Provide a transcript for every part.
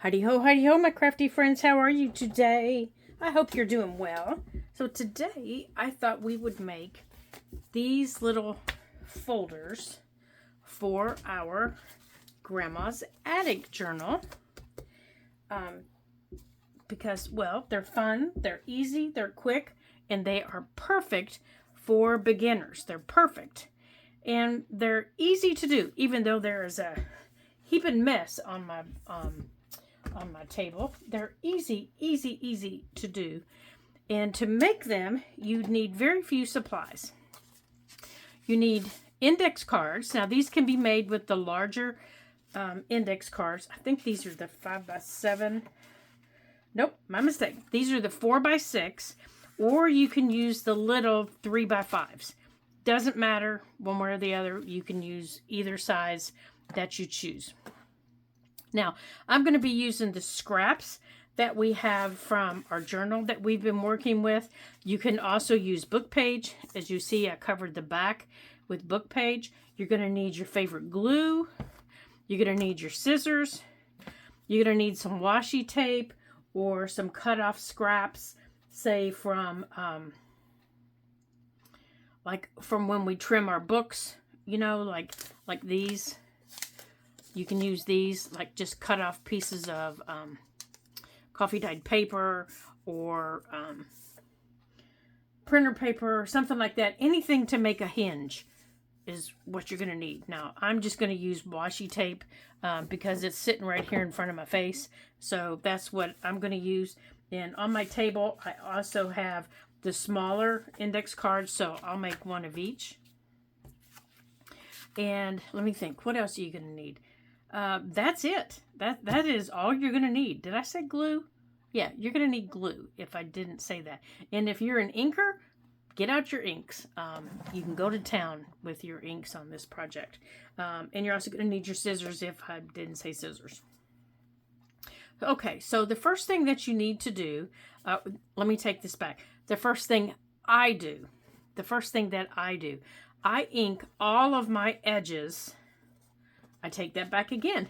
Heidi ho, my crafty friends. How are you today? I hope you're doing well. So today, I thought we would make these little folders for our grandma's attic journal. Because, well, they're fun, they're easy, they're quick, and they are perfect for beginners. They're perfect. And they're easy to do, even though there is a heaping mess on my table. They're easy to do. And to make them, you need very few supplies. You need index cards. Now, these can be made with the larger index cards. I think these are the 5x7. Nope, my mistake. These are the 4x6, or you can use the little 3x5s. Doesn't matter one way or the other. You can use either size that you choose. Now, I'm going to be using the scraps that we have from our journal that we've been working with. You can also use book page. As you see, I covered the back with book page. You're going to need your favorite glue. You're going to need your scissors. You're going to need some washi tape or some cut-off scraps, say from like from when we trim our books, you know, like these. You can use these, like just cut off pieces of coffee dyed paper or printer paper or something like that. Anything to make a hinge is what you're going to need. Now, I'm just going to use washi tape because it's sitting right here in front of my face. So that's what I'm going to use. And on my table, I also have the smaller index cards, so I'll make one of each. And let me think, what else are you going to need? That's it. That is all you're going to need. Did I say glue? Yeah, you're going to need glue if I didn't say that. And if you're an inker, get out your inks. You can go to town with your inks on this project. And you're also going to need your scissors if I didn't say scissors. Okay, so the first thing that you need to do, let me take this back. The first thing that I do, I ink all of my edges. I take that back again.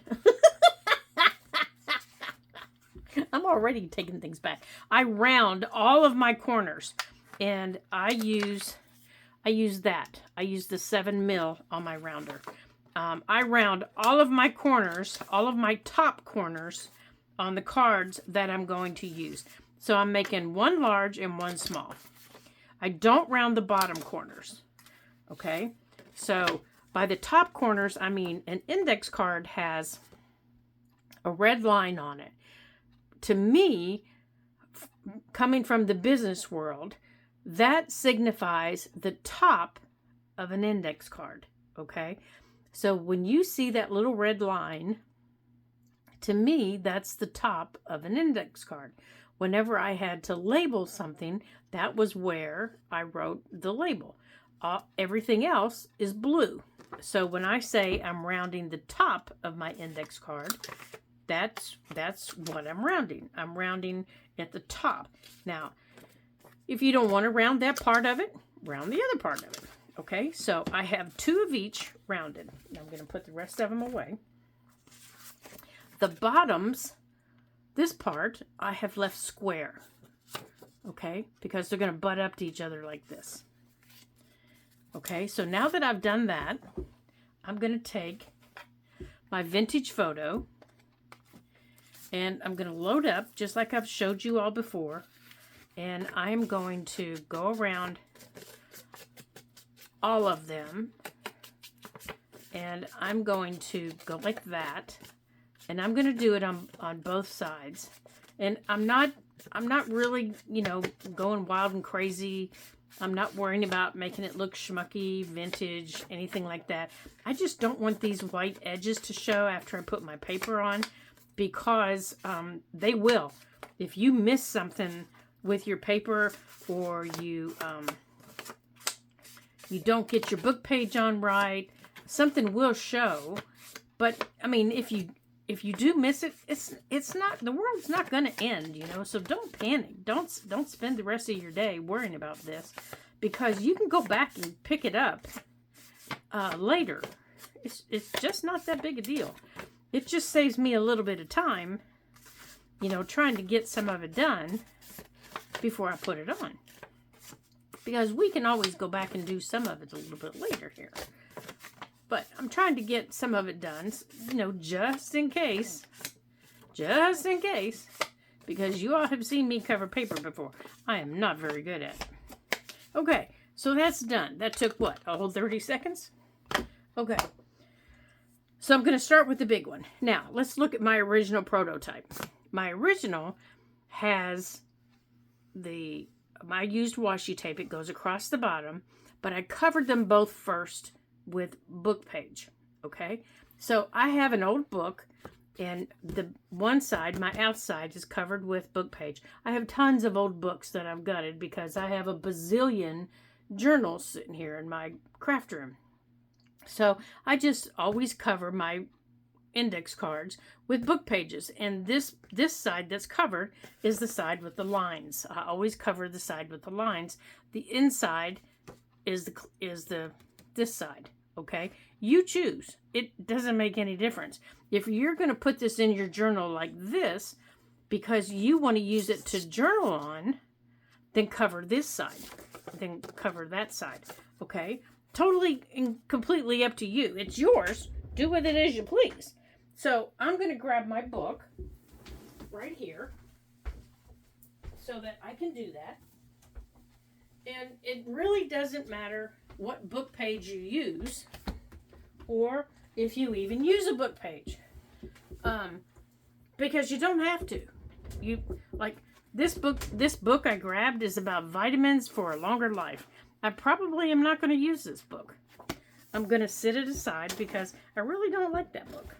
I'm already taking things back. I round all of my corners, and I use that. I use the 7mm on my rounder. I round all of my corners, all of my top corners on the cards that I'm going to use. So I'm making one large and one small. I don't round the bottom corners. Okay? So by the top corners, I mean an index card has a red line on it. To me, coming from the business world, that signifies the top of an index card. Okay? So when you see that little red line, to me, that's the top of an index card. Whenever I had to label something, that was where I wrote the label. Everything else is blue. So when I say I'm rounding the top of my index card, that's what I'm rounding. I'm rounding at the top. Now, if you don't want to round that part of it, round the other part of it. Okay, so I have 2 of each rounded. I'm going to put the rest of them away. The bottoms, this part, I have left square. Okay, because they're going to butt up to each other like this. Okay, so now that I've done that, I'm going to take my vintage photo and I'm going to load up just like I've showed you all before. And I'm going to go around all of them and I'm going to go like that. And I'm going to do it on both sides. And I'm not really, you know, going wild and crazy. I'm not worrying about making it look schmucky, vintage, anything like that. I just don't want these white edges to show after I put my paper on because they will. If you miss something with your paper or you don't get your book page on right, something will show. But, I mean, if you do miss it, it's not, the world's not going to end, you know, so don't panic. Don't spend the rest of your day worrying about this because you can go back and pick it up later. It's just not that big a deal. It just saves me a little bit of time you know, trying to get some of it done before I put it on. Because we can always go back and do some of it a little bit later here. But I'm trying to get some of it done, you know, just in case. Just in case. Because you all have seen me cover paper before. I am not very good at it. Okay, so that's done. That took what? A whole 30 seconds? Okay. So I'm going to start with the big one. Now, let's look at my original prototype. My original has I used washi tape. It goes across the bottom, but I covered them both first with book page. Okay, so I have an old book, and the one side, my outside, is covered with book page. I have tons of old books that I've gutted because I have a bazillion journals sitting here in my craft room. So I just always cover my index cards with book pages, and this side that's covered is the side with the lines. I always cover the side with the lines. The inside is this side. Okay, you choose. It doesn't make any difference. If you're going to put this in your journal like this because you want to use it to journal on, then cover this side, then cover that side. Okay, totally and completely up to you. It's yours. Do with it as you please. So I'm going to grab my book right here so that I can do that. And it really doesn't matter what book page you use or if you even use a book page. Because you don't have to. You like this book I grabbed is about vitamins for a longer life. I probably am not going to use this book. I'm going to sit it aside because I really don't like that book.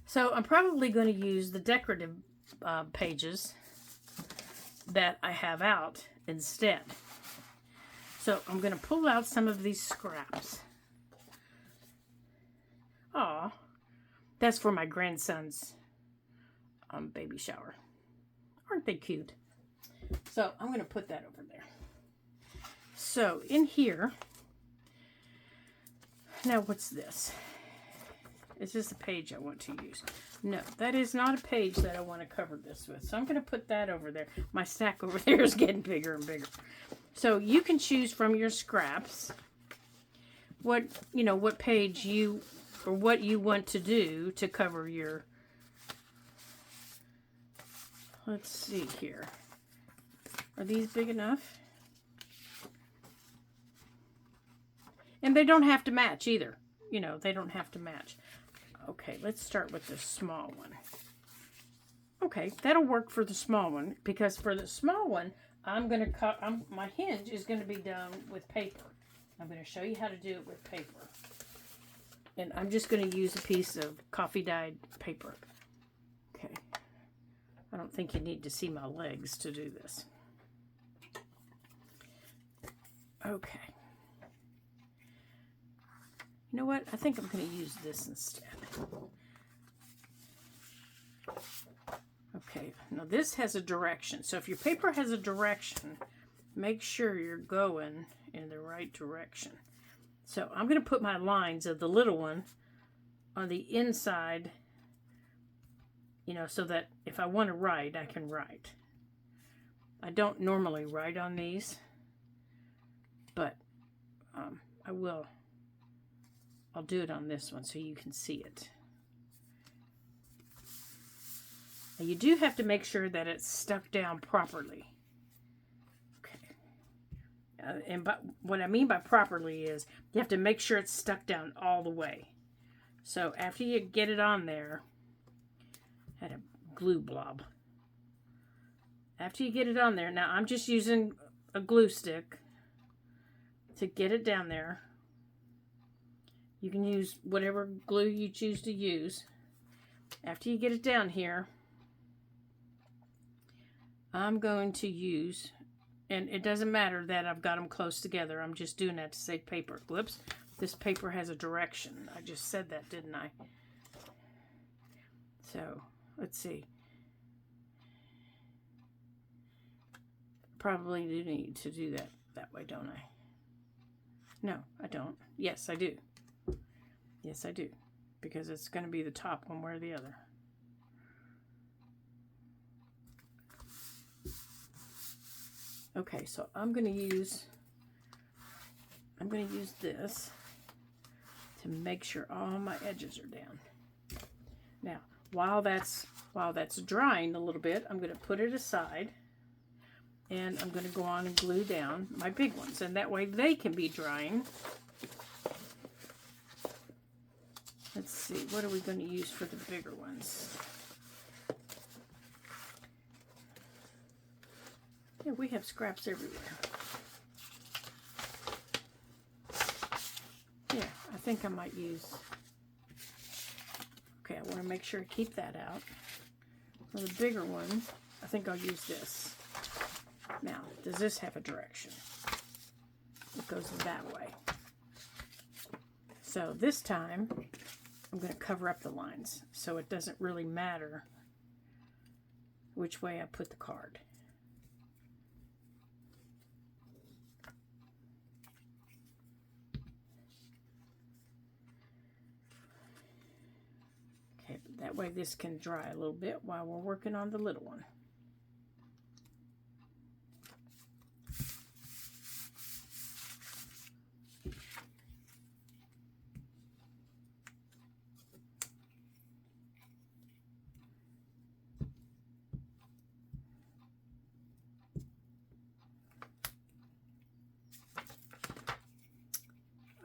So I'm probably going to use the decorative pages that I have out instead. So I'm going to pull out some of these scraps. Aw, that's for my grandson's baby shower. Aren't they cute? So I'm going to put that over there. So in here, now what's this? Is this a page I want to use? No, that is not a page that I want to cover this with. So I'm going to put that over there. My stack over there is getting bigger and bigger. So you can choose from your scraps what page you or what you want to do to cover your. Let's see here. Are these big enough? And they don't have to match either. You know, they don't have to match. Okay, let's start with the small one. Okay, that'll work for the small one because for the small one, I'm going to cut. My hinge is going to be done with paper. I'm going to show you how to do it with paper. And I'm just going to use a piece of coffee dyed paper. Okay. I don't think you need to see my legs to do this. Okay. You know what? I think I'm going to use this instead. Okay, now this has a direction. So if your paper has a direction, make sure you're going in the right direction. So I'm going to put my lines of the little one on the inside, you know, so that if I want to write, I can write. I don't normally write on these, but I will. I'll do it on this one so you can see it. Now you do have to make sure that it's stuck down properly. Okay. And what I mean by properly is you have to make sure it's stuck down all the way. So after you get it on there, I had a glue blob. After you get it on there, now I'm just using a glue stick to get it down there. You can use whatever glue you choose to use. After you get it down here, I'm going to use, and it doesn't matter that I've got them close together. I'm just doing that to save paper. Whoops. This paper has a direction. I just said that, didn't I? So, let's see. Probably do need to do that way, don't I? No, I don't. Yes, I do. Yes, I do. Because it's going to be the top one way or the other. Okay, so I'm going to use this to make sure all my edges are down. Now, while that's drying a little bit, I'm going to put it aside, and I'm going to go on and glue down my big ones, and that way they can be drying. Let's see, what are we going to use for the bigger ones? Yeah, we have scraps everywhere. Yeah, I think I might use... Okay, I want to make sure to keep that out. For the bigger one, I think I'll use this. Now, does this have a direction? It goes that way. So this time, I'm going to cover up the lines, so it doesn't really matter which way I put the card. Okay, but that way this can dry a little bit while we're working on the little one.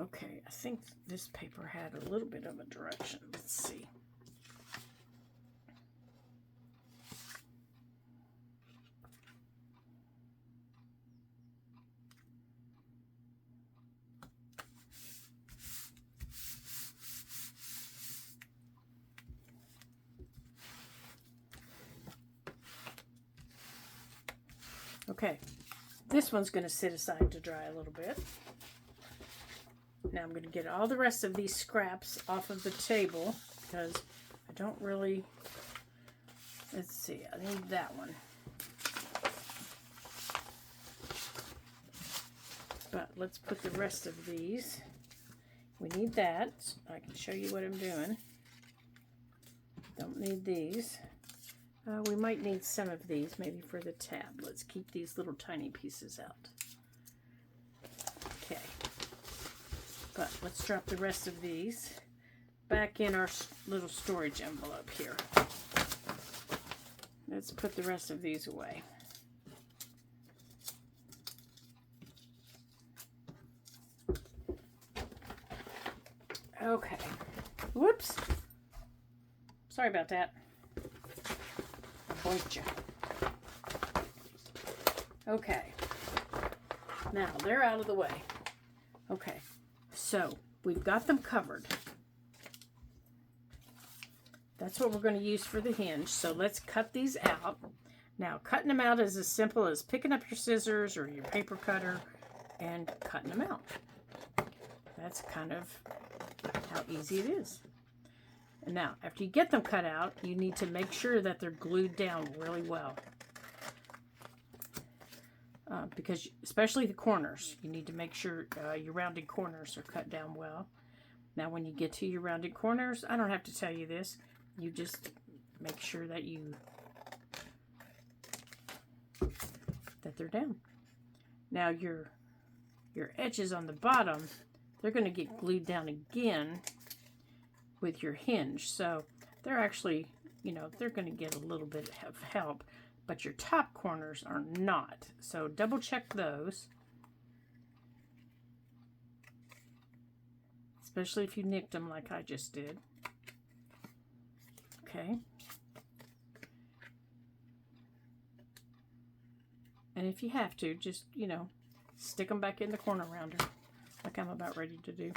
Okay, I think this paper had a little bit of a direction. Let's see. Okay, this one's going to sit aside to dry a little bit. Now I'm going to get all the rest of these scraps off of the table because I don't really... Let's see, I need that one. But let's put the rest of these. We need that. I can show you what I'm doing. Don't need these. We might need some of these, maybe for the tab. Let's keep these little tiny pieces out. Okay. But let's drop the rest of these back in our little storage envelope here. Let's put the rest of these away. Okay. Whoops. Sorry about that. Boinked you. Okay. Now they're out of the way. Okay. So we've got them covered. That's what we're going to use for the hinge. So let's cut these out. Now cutting them out is as simple as picking up your scissors or your paper cutter and cutting them out. That's kind of how easy it is. And now, after you get them cut out, you need to make sure that they're glued down really well. Because, especially the corners, you need to make sure your rounded corners are cut down well. Now, when you get to your rounded corners, I don't have to tell you this. You just make sure that they're down. Now, your edges on the bottom, they're going to get glued down again with your hinge. So they're actually, they're going to get a little bit of help, but your top corners are not. So double check those, especially if you nicked them like I just did. Okay. And if you have to, just, stick them back in the corner rounder like I'm about ready to do.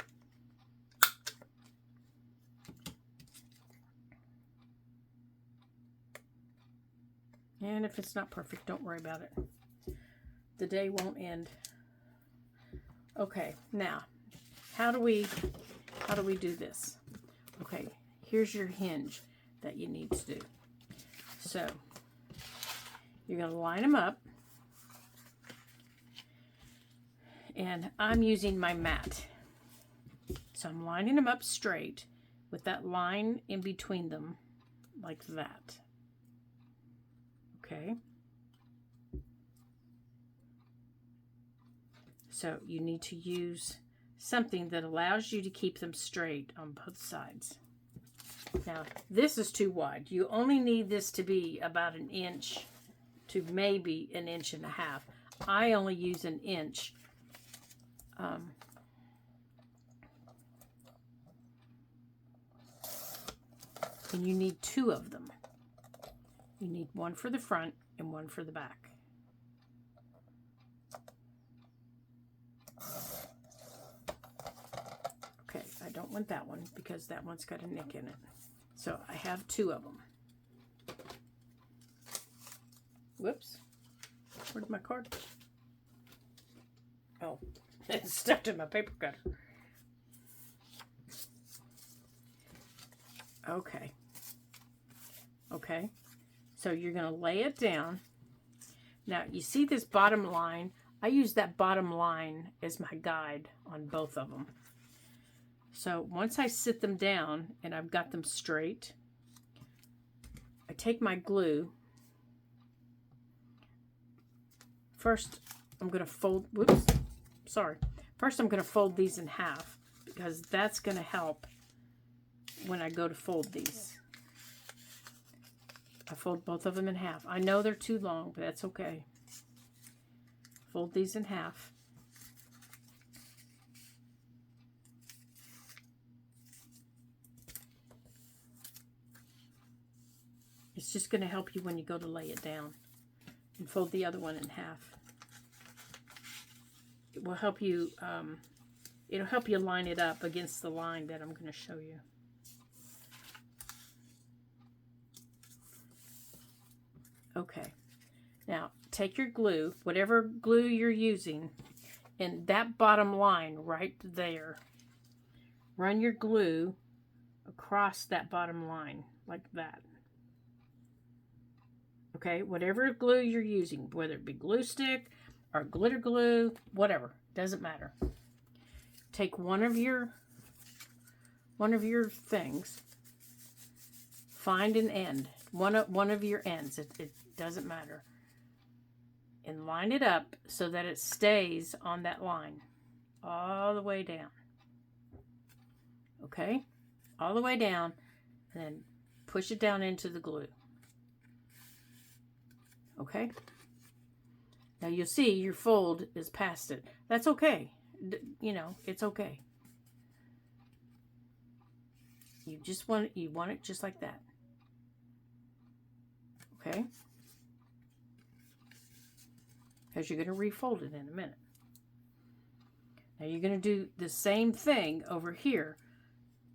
And if it's not perfect, don't worry about it. The day won't end. Okay, now, how do we do this? Okay, here's your hinge that you need to do. So, you're going to line them up. And I'm using my mat. So I'm lining them up straight with that line in between them, like that. Okay. So you need to use something that allows you to keep them straight on both sides. Now, this is too wide. You only need this to be about 1 inch to maybe 1.5 inches. I only use 1 inch. And you need 2 of them. You need one for the front and one for the back. Okay, I don't want that one because that one's got a nick in it. So I have 2 of them. Whoops. Where'd my card? Oh, it's stuck in my paper cutter. Okay. Okay. So you're going to lay it down. Now, you see this bottom line? I use that bottom line as my guide on both of them. So once I sit them down and I've got them straight, I take my glue. First, I'm going to fold, whoops, sorry. First, I'm going to fold these in half because that's going to help when I go to fold these. I fold both of them in half. I know they're too long, but that's okay. Fold these in half. It's just going to help you when you go to lay it down. And fold the other one in half. It will help you, it'll help you line it up against the line that I'm going to show you. Okay, now take your glue, whatever glue you're using, and that bottom line right there, run your glue across that bottom line like that. Okay, whatever glue you're using, whether it be glue stick or glitter glue, whatever, doesn't matter. Take one of your things, find an end, one of your ends. It doesn't matter, and line it up so that it stays on that line all the way down. Okay, all the way down, and then push it down into the glue. Okay, now you'll see your fold is past it. That's okay. You know, it's okay. You want it just like that. Okay, because you're going to refold it in a minute. Now you're going to do the same thing over here,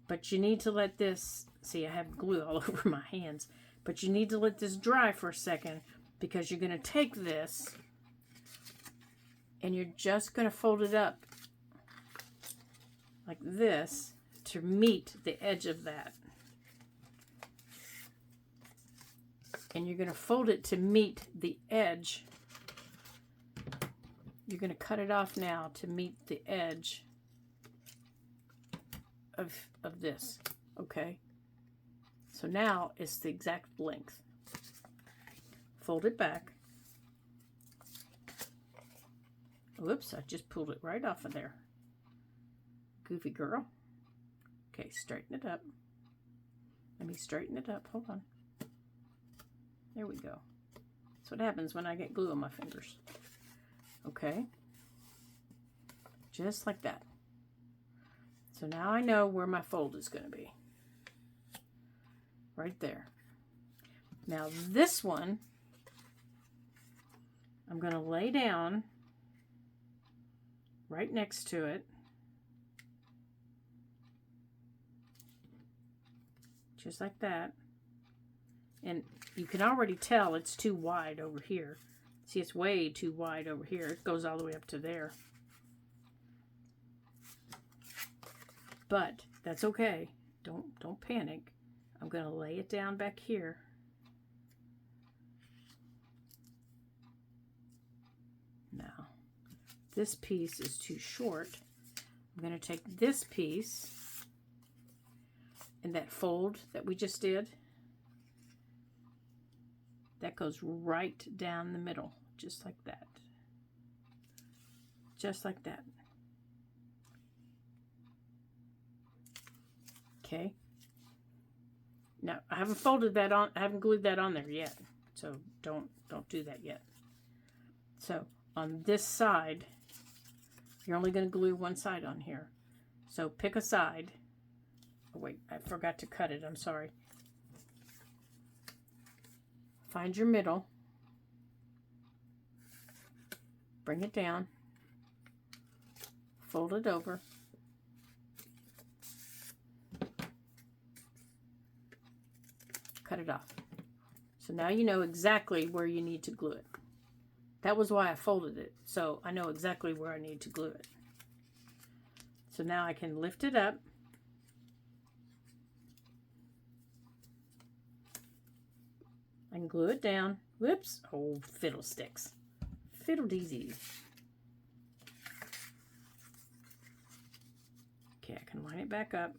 but you need to let this, see, I have glue all over my hands, but you need to let this dry for a second, because you're going to take this and you're just going to fold it up like this to meet the edge of that. And you're going to fold it to meet the edge. You're going to cut it off now to meet the edge of this. Okay? So now it's the exact length. Fold it back. Whoops, I just pulled it right off of there. Goofy girl. Okay, straighten it up. Let me straighten it up. Hold on. There we go. That's what happens when I get glue on my fingers. Okay. Just like that. So now I know where my fold is going to be. Right there. Now this one, I'm going to lay down right next to it. Just like that. And you can already tell it's too wide over here. See, it's way too wide over here. It goes all the way up to there. But that's okay. Don't panic. I'm going to lay it down back here. Now, this piece is too short. I'm going to take this piece and that fold that we just did. That goes right down the middle, just like that. just like that. Okay. Now, I haven't folded that on, I haven't glued that on there yet. So don't do that yet. So on this side, you're only going to glue one side on here. So pick a side. Oh, wait, I forgot to cut it. I'm sorry. Find your middle. Bring it down. Fold it over. Cut it off. So now you know exactly where you need to glue it. That was why I folded it. So I know exactly where I need to glue it. So now I can lift it up. I can glue it down. Whoops. Oh, fiddlesticks. Fiddle-deesies. Okay, I can line it back up.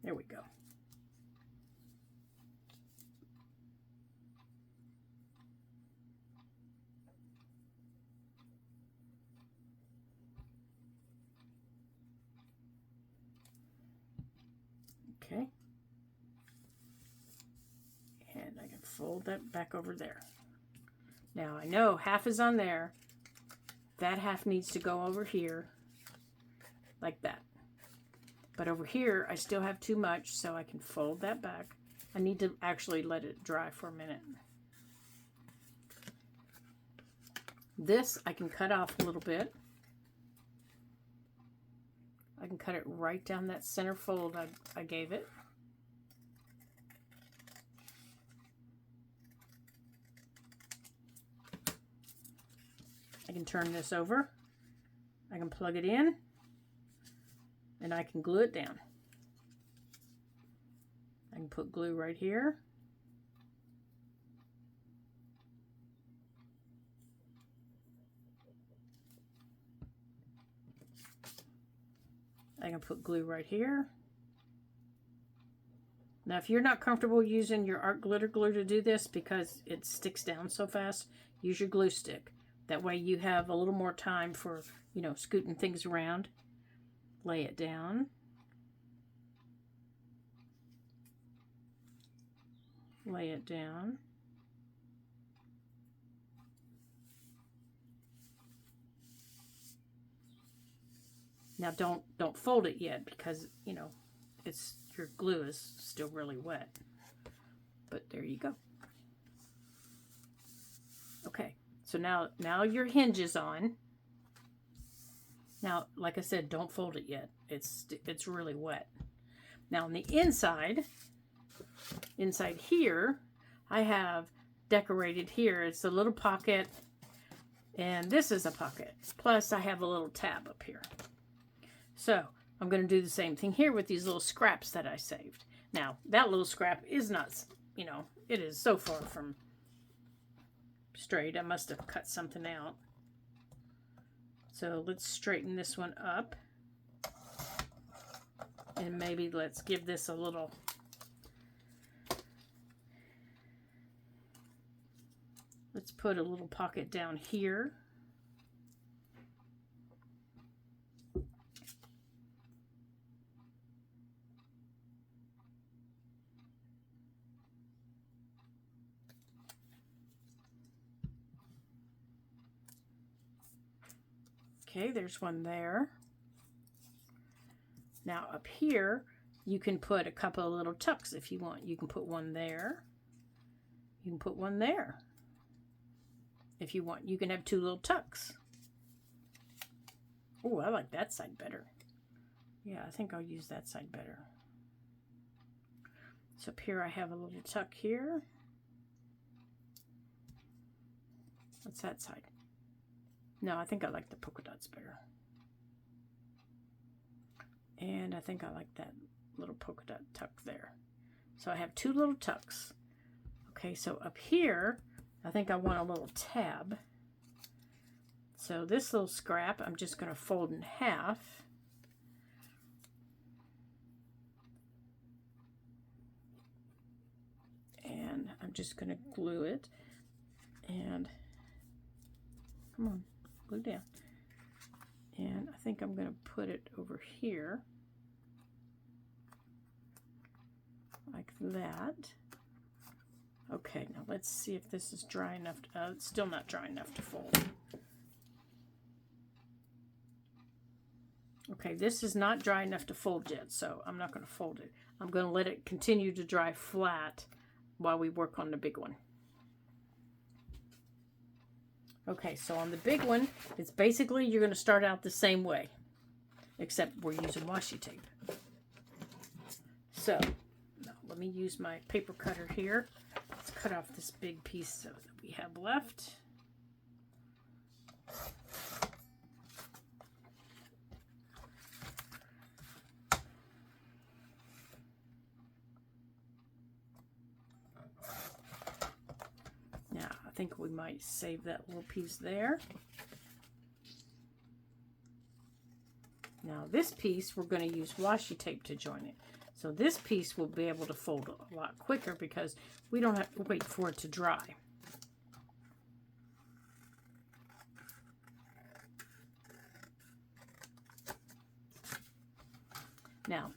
There we go. Okay. And I can fold that back over there. Now I know half is on there. That half needs to go over here like that. But over here, I still have too much, so I can fold that back. I need to actually let it dry for a minute. This I can cut off a little bit. I can cut it right down that center fold I gave it. I can turn this over. I can plug it in. And I can glue it down. I can put glue right here. I can put glue right here. Now, if you're not comfortable using your art glitter glue to do this because it sticks down so fast, use your glue stick. That way you have a little more time for, you know, scooting things around. Lay it down. Lay it down. Now don't fold it yet because, you know, your glue is still really wet. But there you go. Okay, so now your hinge is on. Now, like I said, don't fold it yet. It's really wet. Now on the inside here, I have decorated here. It's a little pocket, and this is a pocket. Plus, I have a little tab up here. So I'm going to do the same thing here with these little scraps that I saved. Now, that little scrap is not, you know, it is so far from straight. I must have cut something out. So let's straighten this one up. And maybe let's give this a little... Let's put a little pocket down here. Okay, there's one there. Now up here, you can put a couple of little tucks if you want. You can put one there. You can put one there. If you want, you can have two little tucks. Oh, I like that side better. Yeah, I think I'll use that side better. So up here I have a little tuck here. What's that side? No, I think I like the polka dots better. And I think I like that little polka dot tuck there. So I have two little tucks. Okay, so up here, I think I want a little tab. So this little scrap, I'm just going to fold in half. And I'm just going to glue it. And Come on, glue down. And I think I'm going to put it over here. Like that. Okay, now let's see if this is dry enough. It's still not dry enough to fold. Okay, this is not dry enough to fold yet, so I'm not going to fold it. I'm going to let it continue to dry flat while we work on the big one. Okay, so on the big one, it's basically you're going to start out the same way, except we're using washi tape. So, now let me use my paper cutter here. Let's cut off this big piece that we have left. Now, I think we might save that little piece there. Now, this piece, we're going to use washi tape to join it. So this piece will be able to fold a lot quicker because we don't have to wait for it to dry. Now,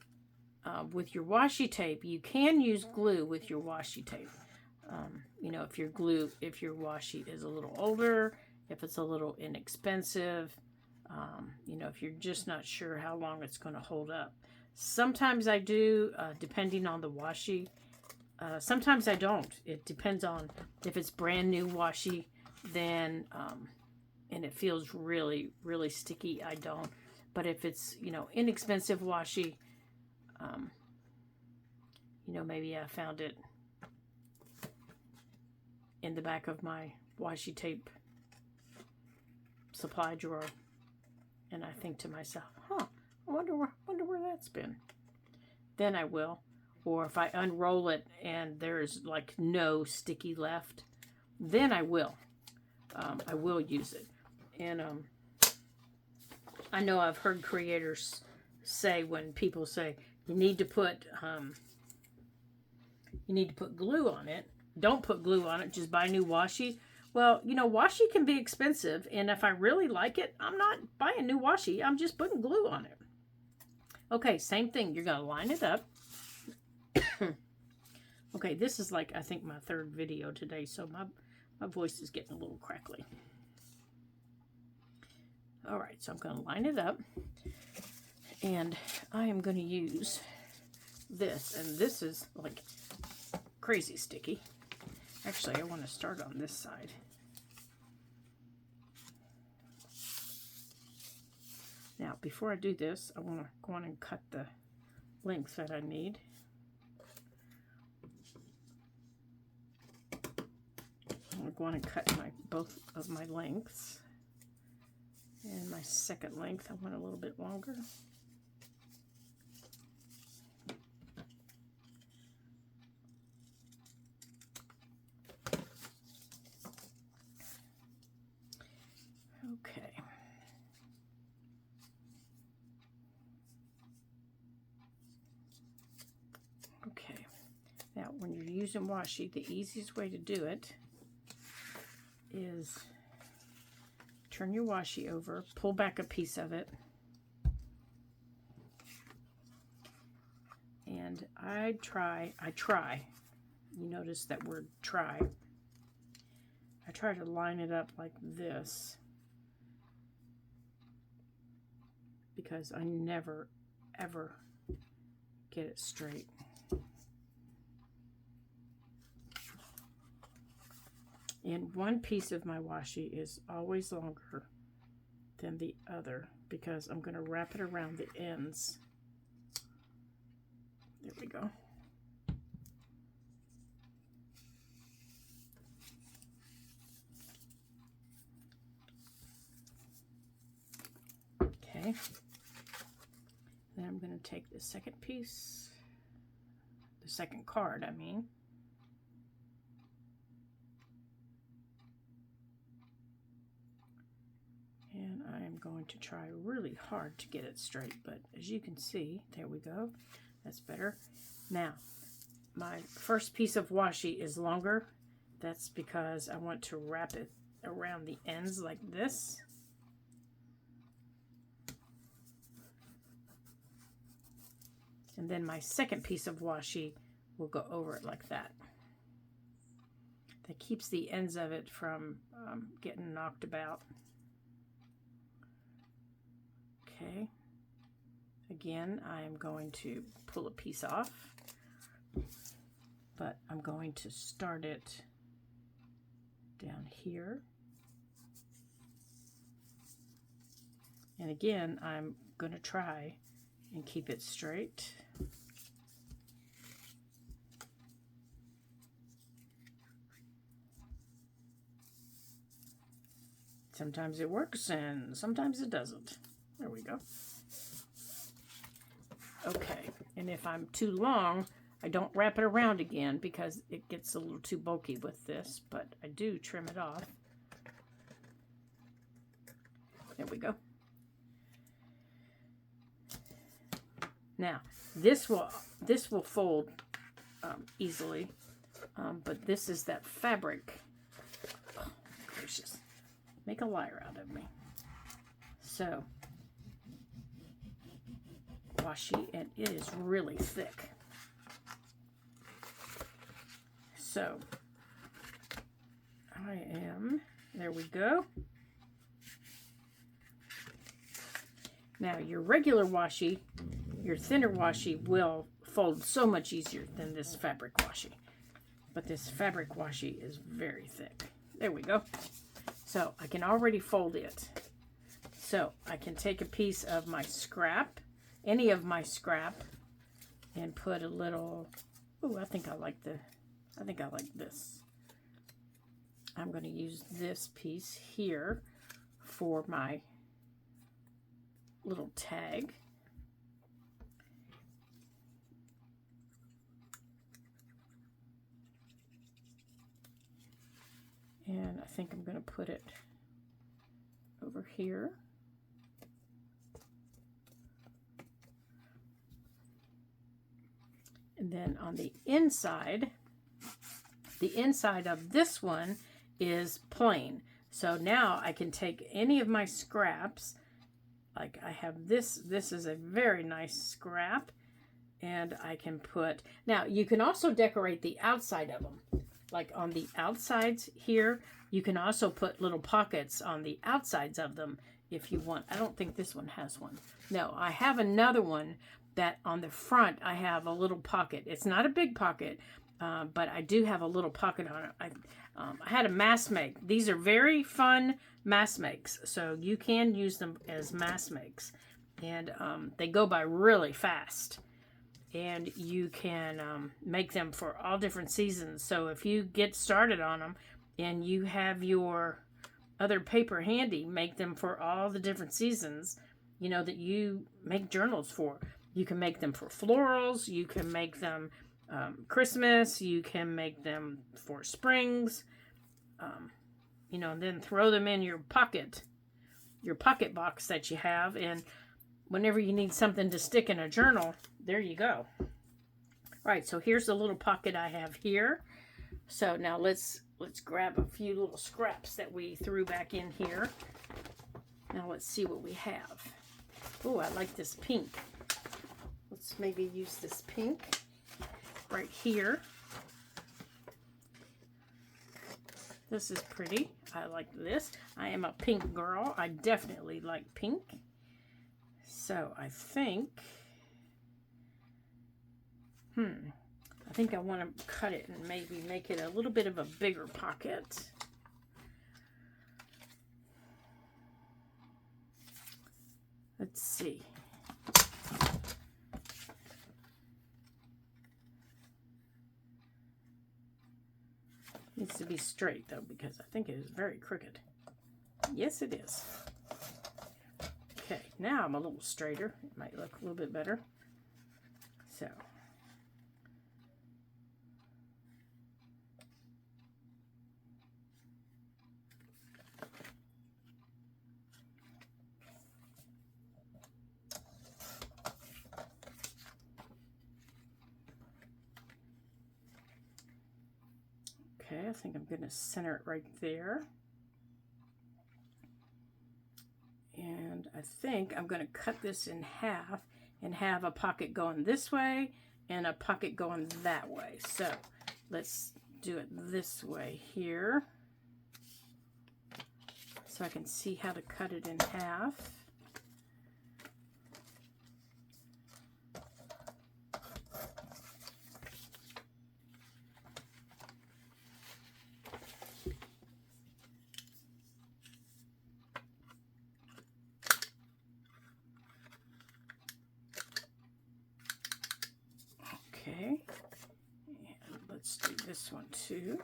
with your washi tape, you can use glue with your washi tape. You know, if your washi is a little older, if it's a little inexpensive, you know, if you're just not sure how long it's going to hold up. Sometimes I do, depending on the washi. Sometimes I don't. It depends on if it's brand new washi, then, and it feels really, really sticky, I don't. But if it's, you know, inexpensive washi, you know, maybe I found it in the back of my washi tape supply drawer, and I think to myself, huh, I wonder where that's been. Then I will. Or if I unroll it and there's like no sticky left, then I will. I will use it. And I know I've heard creators say, when people say you need to put glue on it, don't put glue on it, just buy new washi. Well, you know, washi can be expensive, and if I really like it, I'm not buying new washi. I'm just putting glue on it. Okay, same thing. You're going to line it up. Okay, this is like, I think, my third video today, so my voice is getting a little crackly. All right, so I'm going to line it up, and I am going to use this, and this is like crazy sticky. Actually, I want to start on this side. Now, before I do this, I want to go on and cut the length that I need. I'm going to cut both of my lengths. And my second length, I want a little bit longer. Okay. Okay. Now, when you're using washi, the easiest way to do it is turn your washi over, pull back a piece of it, and I try, you notice that word try, I try to line it up like this, because I never, ever get it straight. And one piece of my washi is always longer than the other because I'm going to wrap it around the ends. There we go. Okay. Then I'm going to take the second piece, the second card, I mean. And I am going to try really hard to get it straight, but as you can see, there we go. That's better. Now, my first piece of washi is longer. That's because I want to wrap it around the ends like this. And then my second piece of washi will go over it like that. That keeps the ends of it from getting knocked about. Okay. Again, I am going to pull a piece off, but I'm going to start it down here. And again, I'm going to try and keep it straight. Sometimes it works and sometimes it doesn't. There we go. Okay, and if I'm too long, I don't wrap it around again because it gets a little too bulky with this, but I do trim it off. There we go. Now, this will fold easily, but this is that fabric. Oh, gracious. Make a liar out of me. So, washi, and it is really thick. So, there we go. Now, your regular washi, your thinner washi will fold so much easier than this fabric washi. But this fabric washi is very thick. There we go. So I can already fold it. So I can take a piece of my scrap, any of my scrap, and put a little, oh, I think I like this. I'm going to use this piece here for my little tag. And I think I'm going to put it over here. And then on the inside of this one is plain. So now I can take any of my scraps, like I have this is a very nice scrap, and I can put, now you can also decorate the outside of them. Like on the outsides here, you can also put little pockets on the outsides of them if you want. I don't think this one has one. No, I have another one that on the front I have a little pocket. It's not a big pocket, but I do have a little pocket on it. I had a mask make. These are very fun mask makes, so you can use them as mask makes. And they go by really fast. And you can make them for all different seasons. So if you get started on them and you have your other paper handy, make them for all the different seasons, you know, that you make journals for. You can make them for florals. You can make them Christmas. You can make them for springs. You know, and then throw them in your pocket box that you have. And whenever you need something to stick in a journal, there you go. All right, so here's the little pocket I have here. So now let's grab a few little scraps that we threw back in here. Now let's see what we have. Oh, I like this pink. Let's maybe use this pink right here. This is pretty. I like this. I am a pink girl. I definitely like pink. So I think, I think I want to cut it and maybe make it a little bit of a bigger pocket. Let's see. Needs to be straight though, because I think it is very crooked. Yes, it is. Okay, now I'm a little straighter. It might look a little bit better. So. Okay, I think I'm going to center it right there. I think I'm going to cut this in half and have a pocket going this way and a pocket going that way. So let's do it this way here so I can see how to cut it in half. Okay, and let's do this one too.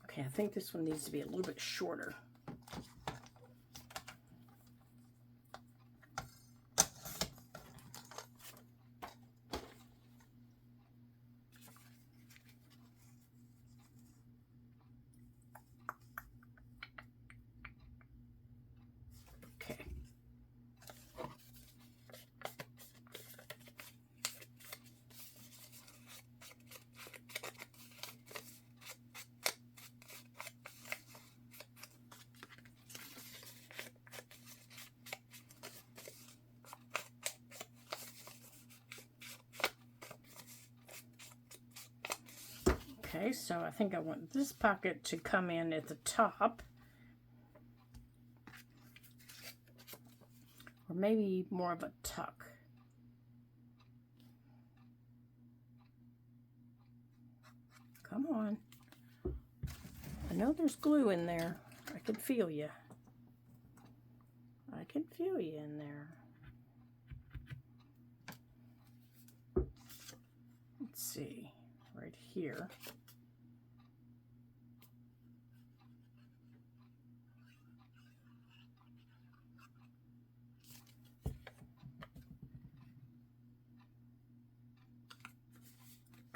Okay, I think this one needs to be a little bit shorter. Okay. Okay, so I think I want this pocket to come in at the top. Or maybe more of a tuck. Come on. I know there's glue in there. I can feel you. I can feel you in there. Let's see, right here.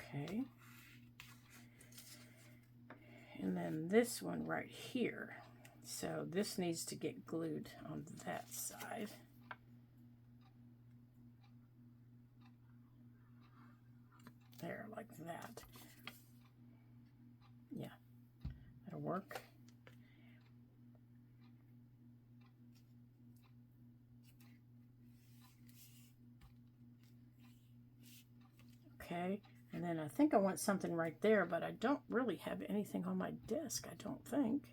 Okay. And then this one right here. So this needs to get glued on that side. There, like that. Yeah, that'll work. Okay, and then I think I want something right there, but I don't really have anything on my desk, I don't think.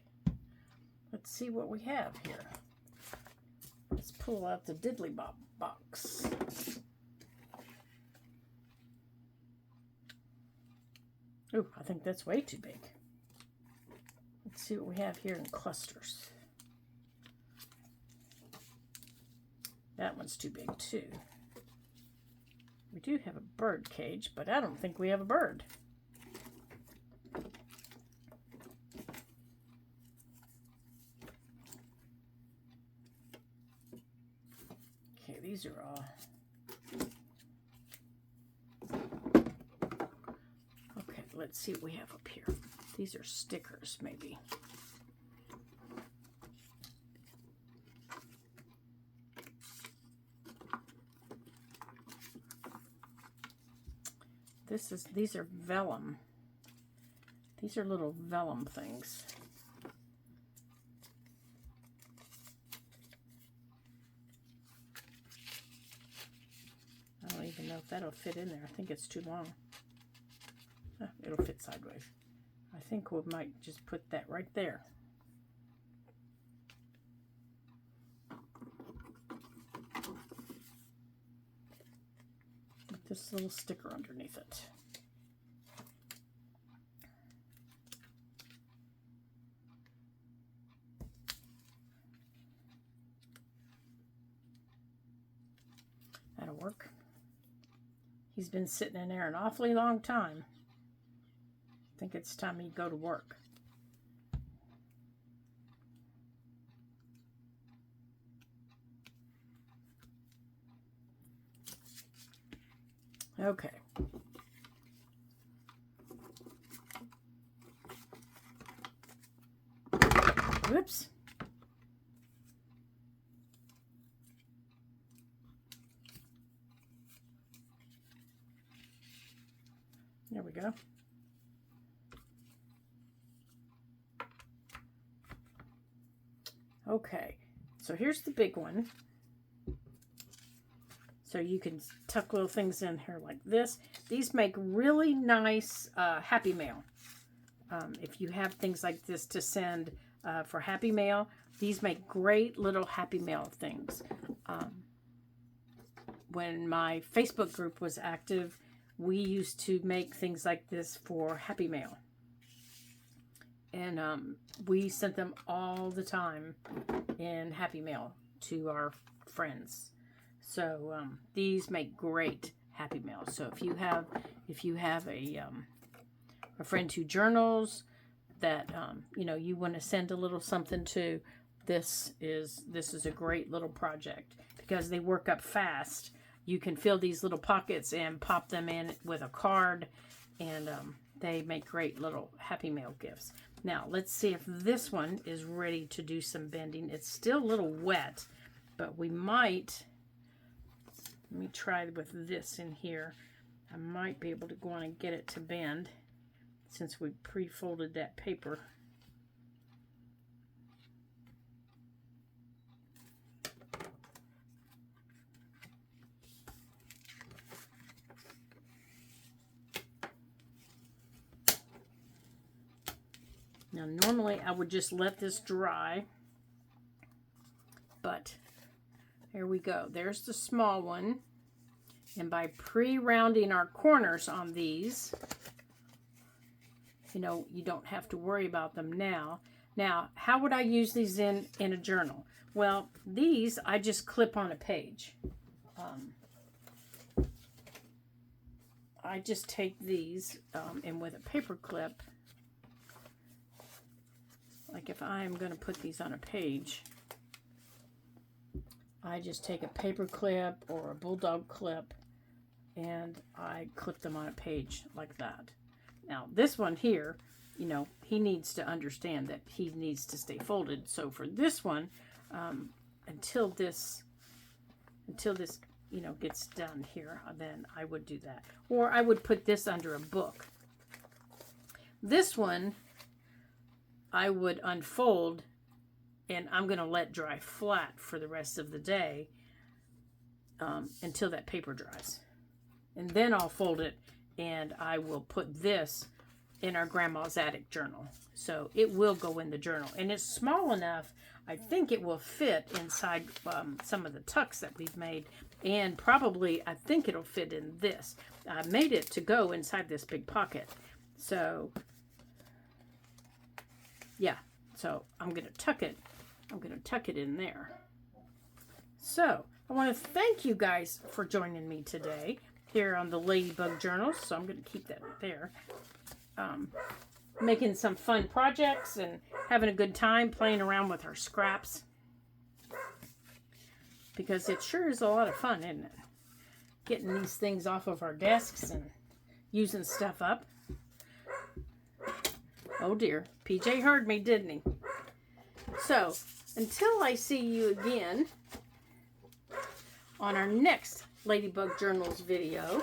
Let's see what we have here. Let's pull out the Diddly Bob box. Ooh, I think that's way too big. Let's see what we have here in clusters. That one's too big too. We do have a bird cage, but I don't think we have a bird. Okay, these are all... Okay, let's see what we have up here. These are stickers, maybe. These are vellum. These are little vellum things. I don't even know if that'll fit in there. I think it's too long. Oh, it'll fit sideways. I think we might just put that right there. With this little sticker underneath it. That'll work. He's been sitting in there an awfully long time. I think it's time he'd go to work. Okay. Whoops. There we go. Okay, so here's the big one. So you can tuck little things in here like this. These make really nice Happy Mail. If you have things like this to send for Happy Mail, these make great little Happy Mail things. When my Facebook group was active, we used to make things like this for Happy Mail. And we sent them all the time in Happy Mail to our friends. So these make great Happy Mail. So if you have a friend who journals that you know, you want to send a little something to, this is a great little project because they work up fast. You can fill these little pockets and pop them in with a card, and they make great little Happy Mail gifts. Now let's see if this one is ready to do some bending. It's still a little wet, but we might. Let me try with this in here. I might be able to go on and get it to bend since we pre-folded that paper. Now normally I would just let this dry, but here we go. There's the small one. And by pre-rounding our corners on these, you know, you don't have to worry about them now. Now, how would I use these in a journal? Well, these I just clip on a page. I just take these and with a paper clip, like if I'm going to put these on a page, I just take a paper clip or a bulldog clip and I clip them on a page like that. Now this one here, you know, he needs to understand that he needs to stay folded. So for this one, until this, you know, gets done here, then I would do that. Or I would put this under a book. This one, I would unfold, and I'm going to let dry flat for the rest of the day until that paper dries. And then I'll fold it, and I will put this in our grandma's attic journal. So it will go in the journal. And it's small enough, I think it will fit inside some of the tucks that we've made. And probably, I think it'll fit in this. I made it to go inside this big pocket. So, yeah. So I'm going to tuck it. I'm going to tuck it in there. So I want to thank you guys for joining me today here on the Ladybug Journals. So I'm going to keep that there. Making some fun projects and having a good time playing around with our scraps. Because it sure is a lot of fun, isn't it? Getting these things off of our desks and using stuff up. Oh dear, PJ heard me, didn't he? So, until I see you again on our next Ladybug Journals video,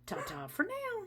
ta-ta for now.